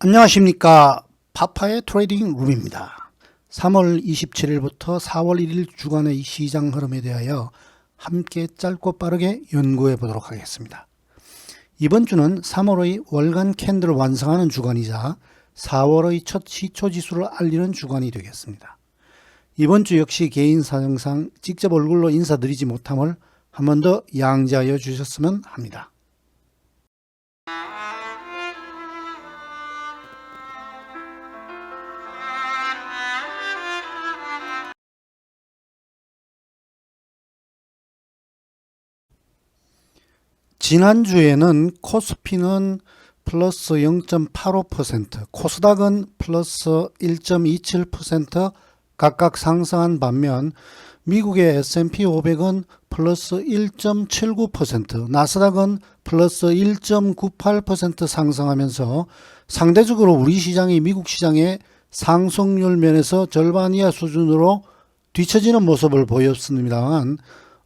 안녕하십니까. 파파의 트레이딩 룸입니다. 3월 27일부터 4월 1일 주간의 시장 흐름에 대하여 함께 짧고 빠르게 연구해 보도록 하겠습니다. 이번 주는 3월의 월간 캔들을 완성하는 주간이자 4월의 첫 시초지수를 알리는 주간이 되겠습니다. 이번 주 역시 개인 사정상 직접 얼굴로 인사드리지 못함을 한 번 더 양지하여 주셨으면 합니다. 지난주에는 코스피는 플러스 0.85%, 코스닥은 플러스 1.27% 각각 상승한 반면 미국의 S&P 500은 플러스 1.79%, 나스닥은 플러스 1.98% 상승하면서 상대적으로 우리 시장이 미국 시장의 상승률 면에서 절반 이하 수준으로 뒤처지는 모습을 보였습니다만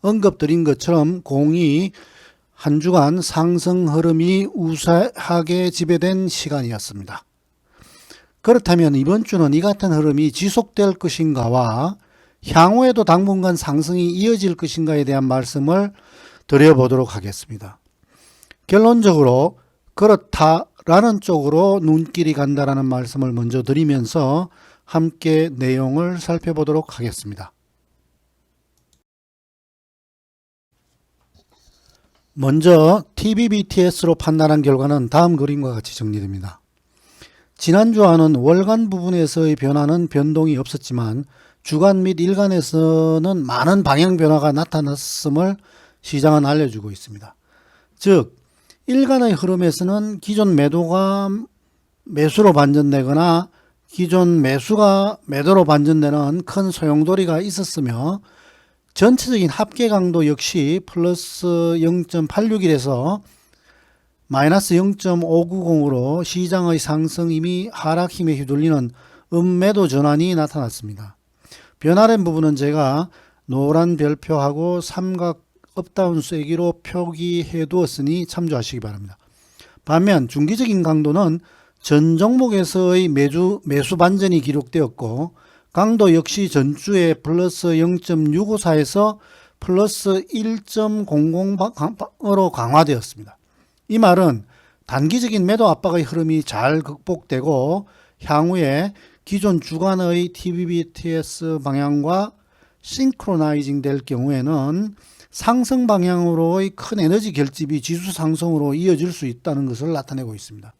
언급드린 것처럼 공이 한 주간 상승 흐름이 우세하게 지배된 시간이었습니다. 그렇다면 이번 주는 이 같은 흐름이 지속될 것인가와 향후에도 당분간 상승이 이어질 것인가에 대한 말씀을 드려보도록 하겠습니다. 결론적으로 그렇다라는 쪽으로 눈길이 간다라는 말씀을 먼저 드리면서 함께 내용을 살펴보도록 하겠습니다. 먼저 TBBTS로 판단한 결과는 다음 그림과 같이 정리됩니다. 지난주와는 월간 부분에서의 변화는 변동이 없었지만 주간 및 일간에서는 많은 방향 변화가 나타났음을 시장은 알려주고 있습니다. 즉 일간의 흐름에서는 기존 매도가 매수로 반전되거나 기존 매수가 매도로 반전되는 큰 소용돌이가 있었으며 전체적인 합계 강도 역시 플러스 0.861에서 마이너스 0.590으로 시장의 상승 이미 하락 힘에 휘둘리는 음매도 전환이 나타났습니다. 변화된 부분은 제가 노란 별표하고 삼각 업다운 쐐기로 표기해 두었으니 참조하시기 바랍니다. 반면 중기적인 강도는 전 종목에서의 매수 반전이 기록되었고 강도 역시 전주에 플러스 0.654에서 플러스 1.00으로 강화되었습니다. 이 말은 단기적인 매도 압박의 흐름이 잘 극복되고 향후에 기존 주간의 TBBTS 방향과 싱크로나이징 될 경우에는 상승 방향으로의 큰 에너지 결집이 지수 상승으로 이어질 수 있다는 것을 나타내고 있습니다.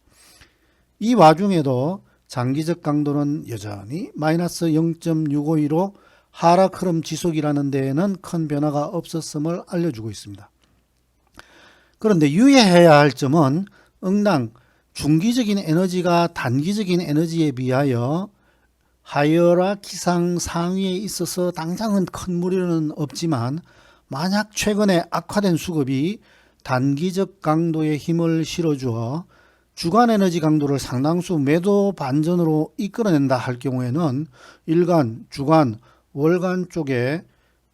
이 와중에도 장기적 강도는 여전히 마이너스 0.652로 하락 흐름 지속이라는 데에는 큰 변화가 없었음을 알려주고 있습니다. 그런데 유의해야 할 점은 응당 중기적인 에너지가 단기적인 에너지에 비하여 하이어라키상 상위에 있어서 당장은 큰 무리는 없지만 만약 최근에 악화된 수급이 단기적 강도에 힘을 실어주어 주간 에너지 강도를 상당수 매도 반전으로 이끌어낸다 할 경우에는 일간, 주간, 월간 쪽에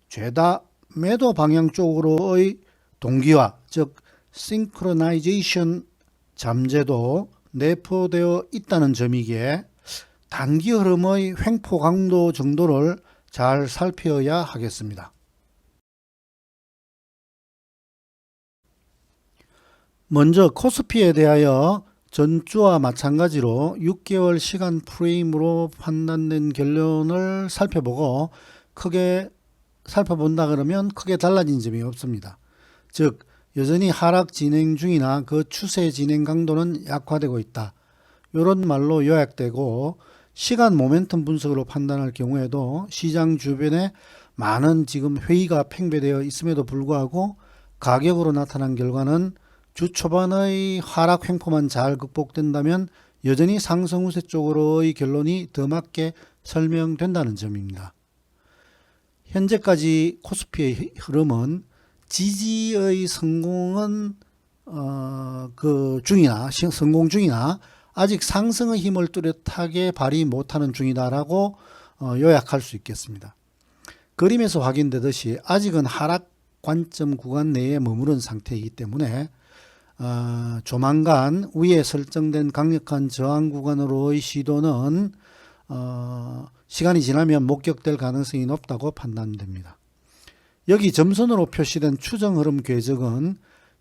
죄다 매도 방향 쪽으로의 동기화, 즉 싱크로나이제이션 잠재도 내포되어 있다는 점이기에 단기 흐름의 횡포 강도 정도를 잘 살펴야 하겠습니다. 먼저 코스피에 대하여 전주와 마찬가지로 6개월 시간 프레임으로 판단된 결론을 살펴보고 크게 살펴본다 그러면 크게 달라진 점이 없습니다. 즉 여전히 하락 진행 중이나 그 추세 진행 강도는 약화되고 있다. 이런 말로 요약되고 시간 모멘텀 분석으로 판단할 경우에도 시장 주변에 많은 지금 회의가 팽배되어 있음에도 불구하고 가격으로 나타난 결과는 주 초반의 하락 횡포만 잘 극복된다면 여전히 상승 우세 쪽으로의 결론이 더 맞게 설명된다는 점입니다. 현재까지 코스피의 흐름은 지지의 성공은 성공 중이나 아직 상승의 힘을 뚜렷하게 발휘 못하는 중이다라고 요약할 수 있겠습니다. 그림에서 확인되듯이 아직은 하락 관점 구간 내에 머무른 상태이기 때문에 조만간 위에 설정된 강력한 저항 구간으로의 시도는 시간이 지나면 목격될 가능성이 높다고 판단됩니다. 여기 점선으로 표시된 추정 흐름 궤적은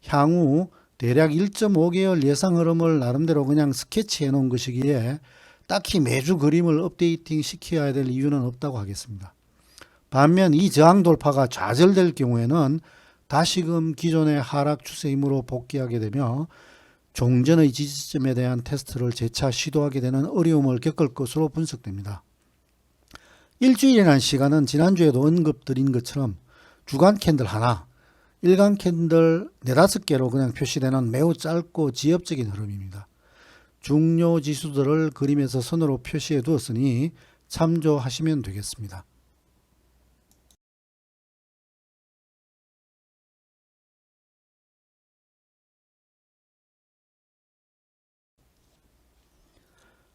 향후 대략 1.5개월 예상 흐름을 나름대로 그냥 스케치해 놓은 것이기에 딱히 매주 그림을 업데이팅 시켜야 될 이유는 없다고 하겠습니다. 반면 이 저항 돌파가 좌절될 경우에는 다시금 기존의 하락 추세 힘으로 복귀하게 되며 종전의 지지점에 대한 테스트를 재차 시도하게 되는 어려움을 겪을 것으로 분석됩니다. 일주일이라는 시간은 지난주에도 언급드린 것처럼 주간 캔들 하나, 일간 캔들 4-5개로 그냥 표시되는 매우 짧고 지엽적인 흐름입니다. 중요 지수들을 그림에서 선으로 표시해 두었으니 참조하시면 되겠습니다.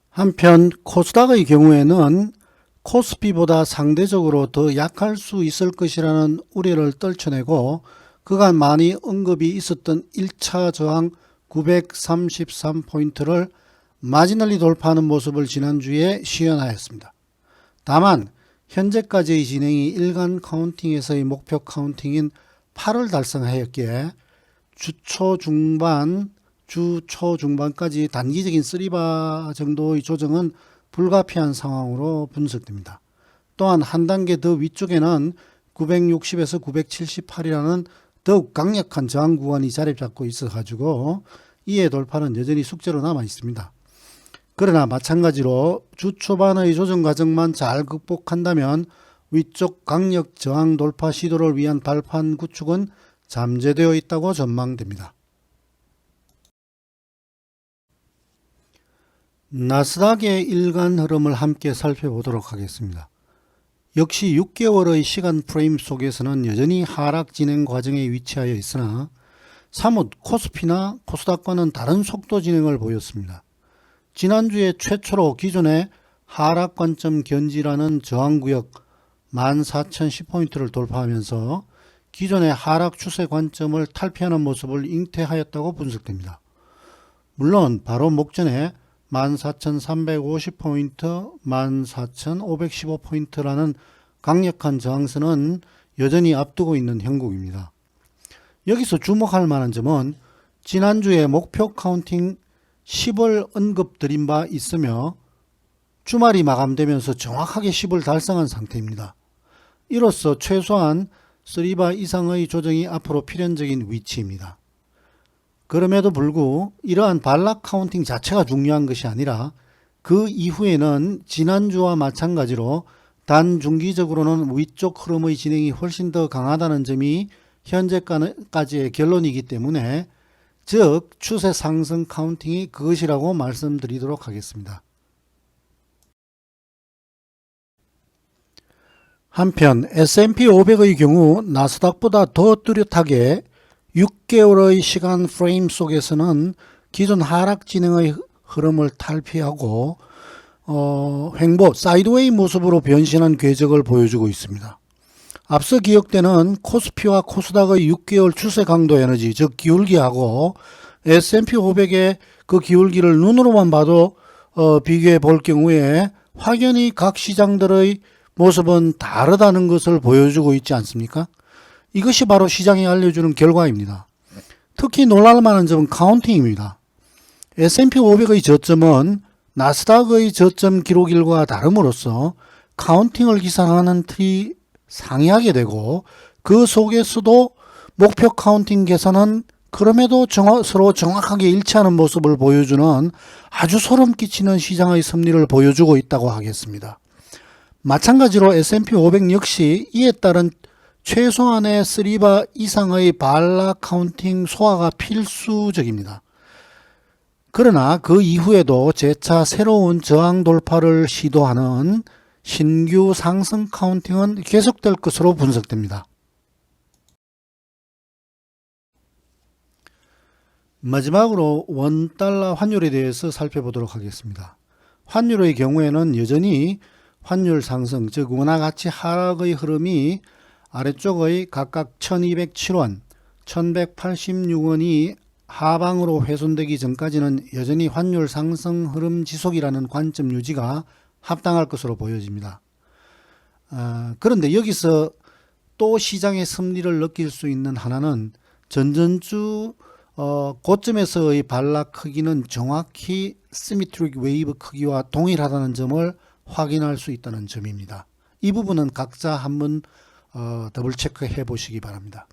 한편 코스닥의 경우에는 코스피보다 상대적으로 더 약할 수 있을 것이라는 우려를 떨쳐내고 그간 많이 언급이 있었던 1차 저항 933포인트를 마지널리 돌파하는 모습을 지난주에 시연하였습니다. 다만 현재까지의 진행이 일간 카운팅에서의 목표 카운팅인 8을 달성하였기에 주 초중반까지 단기적인 3바 정도의 조정은 불가피한 상황으로 분석됩니다. 또한 한 단계 더 위쪽에는 960에서 978이라는 더욱 강력한 저항 구간이 자리 잡고 있어 가지고 이에 돌파는 여전히 숙제로 남아 있습니다. 그러나 마찬가지로 주 초반의 조정 과정만 잘 극복한다면 위쪽 강력 저항 돌파 시도를 위한 발판 구축은 잠재되어 있다고 전망됩니다. 나스닥의 일간 흐름을 함께 살펴보도록 하겠습니다. 역시 6개월의 시간 프레임 속에서는 여전히 하락 진행 과정에 위치하여 있으나 사뭇 코스피나 코스닥과는 다른 속도 진행을 보였습니다. 지난주에 최초로 기존의 하락 관점 견지라는 저항구역 14,010포인트를 돌파하면서 기존의 하락 추세 관점을 탈피하는 모습을 잉태하였다고 분석됩니다. 물론 바로 목전에 14,350포인트, 14,515포인트라는 강력한 저항선은 여전히 앞두고 있는 형국입니다. 여기서 주목할 만한 점은 지난주에 목표 카운팅 10을 언급드린 바 있으며 주말이 마감되면서 정확하게 10을 달성한 상태입니다. 이로써 최소한 3바 이상의 조정이 앞으로 필연적인 위치입니다. 그럼에도 불구하고 이러한 발락 카운팅 자체가 중요한 것이 아니라 그 이후에는 지난주와 마찬가지로 단중기적으로는 위쪽 흐름의 진행이 훨씬 더 강하다는 점이 현재까지의 결론이기 때문에 즉 추세 상승 카운팅이 그것이라고 말씀드리도록 하겠습니다. 한편 S&P 500의 경우 나스닥보다 더 뚜렷하게 6개월의 시간 프레임 속에서는 기존 하락 진행의 흐름을 탈피하고 횡보 사이드웨이 모습으로 변신한 궤적을 보여주고 있습니다. 앞서 기억되는 코스피와 코스닥의 6개월 추세 강도 에너지 즉 기울기하고 S&P 500의 그 기울기를 눈으로만 봐도 비교해 볼 경우에 확연히 각 시장들의 모습은 다르다는 것을 보여주고 있지 않습니까? 이것이 바로 시장이 알려주는 결과입니다. 특히 놀랄만한 점은 카운팅입니다. S&P 500의 저점은 나스닥의 저점 기록일과 다름으로써 카운팅을 기산하는 틀이 상이하게 되고 그 속에서도 목표 카운팅 계산은 그럼에도 서로 정확하게 일치하는 모습을 보여주는 아주 소름 끼치는 시장의 섭리를 보여주고 있다고 하겠습니다. 마찬가지로 S&P 500 역시 이에 따른 최소한의 3바 이상의 발락 카운팅 소화가 필수적입니다. 그러나 그 이후에도 재차 새로운 저항 돌파를 시도하는 신규 상승 카운팅은 계속될 것으로 분석됩니다. 마지막으로 원달러 환율에 대해서 살펴보도록 하겠습니다. 환율의 경우에는 여전히 환율 상승 즉 원화 가치 하락의 흐름이 아래쪽의 각각 1207원, 1186원이 하방으로 훼손되기 전까지는 여전히 환율 상승 흐름 지속이라는 관점 유지가 합당할 것으로 보여집니다. 그런데 여기서 또 시장의 심리를 느낄 수 있는 하나는 전전주 고점에서의 반락 크기는 정확히 시메트릭 웨이브 크기와 동일하다는 점을 확인할 수 있다는 점입니다. 이 부분은 각자 한번 더블 체크해 보시기 바랍니다.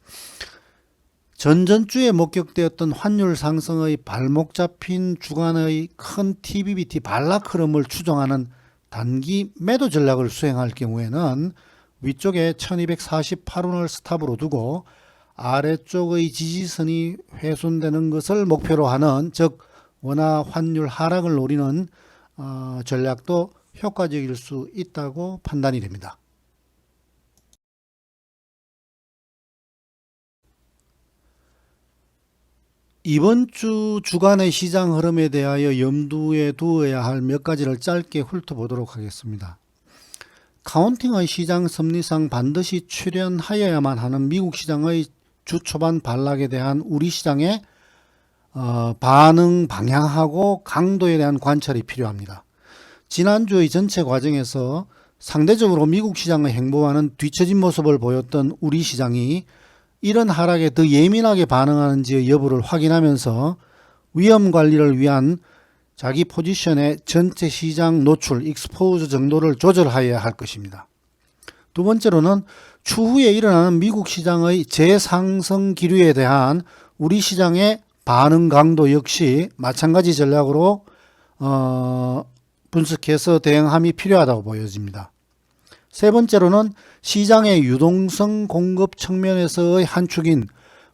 전전주에 목격되었던 환율 상승의 발목 잡힌 주간의 큰 TBBT 반락 흐름을 추정하는 단기 매도 전략을 수행할 경우에는 위쪽에 1248원을 스탑으로 두고 아래쪽의 지지선이 훼손되는 것을 목표로 하는, 즉 원화 환율 하락을 노리는 전략도 효과적일 수 있다고 판단이 됩니다. 이번 주 주간의 시장 흐름에 대하여 염두에 두어야 할 몇 가지를 짧게 훑어보도록 하겠습니다. 카운팅의 시장 심리상 반드시 출현하여야만 하는 미국 시장의 주 초반 반락에 대한 우리 시장의 반응 방향하고 강도에 대한 관찰이 필요합니다. 지난주의 전체 과정에서 상대적으로 미국 시장의 행보와는 뒤처진 모습을 보였던 우리 시장이 이런 하락에 더 예민하게 반응하는지의 여부를 확인하면서 위험 관리를 위한 자기 포지션의 전체 시장 노출, 익스포즈 정도를 조절하여야 할 것입니다. 두 번째로는 추후에 일어나는 미국 시장의 재상승 기류에 대한 우리 시장의 반응 강도 역시 마찬가지 전략으로 분석해서 대응함이 필요하다고 보여집니다. 세 번째로는 시장의 유동성 공급 측면에서의 한 축인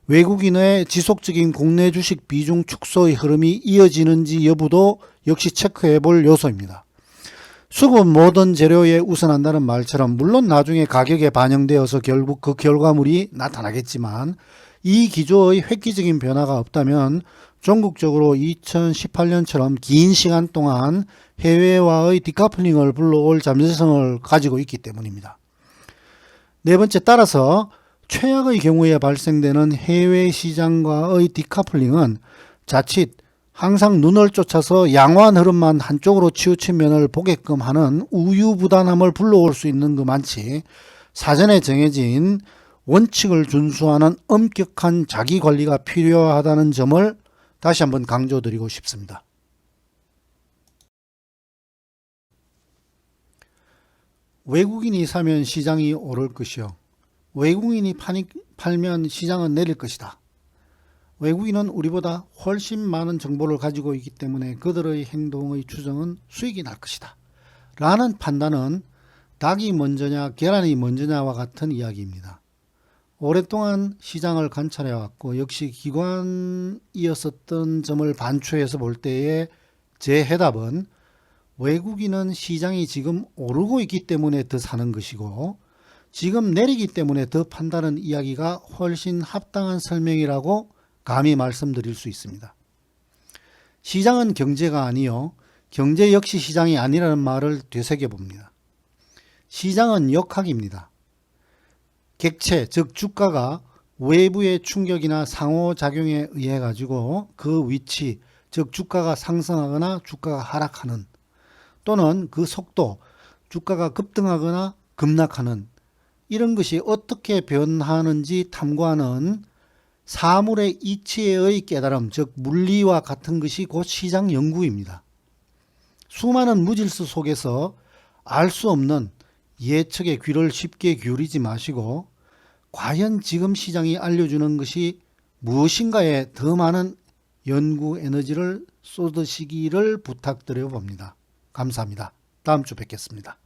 외국인의 지속적인 국내 주식 비중 축소의 흐름이 이어지는지 여부도 역시 체크해 볼 요소입니다. 수급은 모든 재료에 우선한다는 말처럼 물론 나중에 가격에 반영되어서 결국 그 결과물이 나타나겠지만 이 기조의 획기적인 변화가 없다면 전국적으로 2018년처럼 긴 시간 동안 해외와의 디커플링을 불러올 잠재성을 가지고 있기 때문입니다. 네 번째, 따라서 최악의 경우에 발생되는 해외 시장과의 디커플링은 자칫 항상 눈을 쫓아서 양호한 흐름만 한쪽으로 치우친 면을 보게끔 하는 우유부단함을 불러올 수 있는 것만치 사전에 정해진 원칙을 준수하는 엄격한 자기관리가 필요하다는 점을 다시 한번 강조드리고 싶습니다. 외국인이 사면 시장이 오를 것이요, 외국인이 팔면 시장은 내릴 것이다. 외국인은 우리보다 훨씬 많은 정보를 가지고 있기 때문에 그들의 행동의 추정은 수익이 날 것이다 라는 판단은 닭이 먼저냐 계란이 먼저냐와 같은 이야기입니다. 오랫동안 시장을 관찰해 왔고 역시 기관이었었던 점을 반추해서 볼 때의 제 해답은 외국인은 시장이 지금 오르고 있기 때문에 더 사는 것이고 지금 내리기 때문에 더 판다는 이야기가 훨씬 합당한 설명이라고 감히 말씀드릴 수 있습니다. 시장은 경제가 아니요, 경제 역시 시장이 아니라는 말을 되새겨 봅니다. 시장은 역학입니다. 객체, 즉 주가가 외부의 충격이나 상호작용에 의해 가지고 그 위치, 즉 주가가 상승하거나 주가가 하락하는, 또는 그 속도, 주가가 급등하거나 급락하는, 이런 것이 어떻게 변하는지 탐구하는 사물의 이치의 깨달음, 즉 물리와 같은 것이 곧 시장 연구입니다. 수많은 무질서 속에서 알 수 없는 예측의 귀를 쉽게 기울이지 마시고 과연 지금 시장이 알려주는 것이 무엇인가에 더 많은 연구 에너지를 쏟으시기를 부탁드려 봅니다. 감사합니다. 다음 주 뵙겠습니다.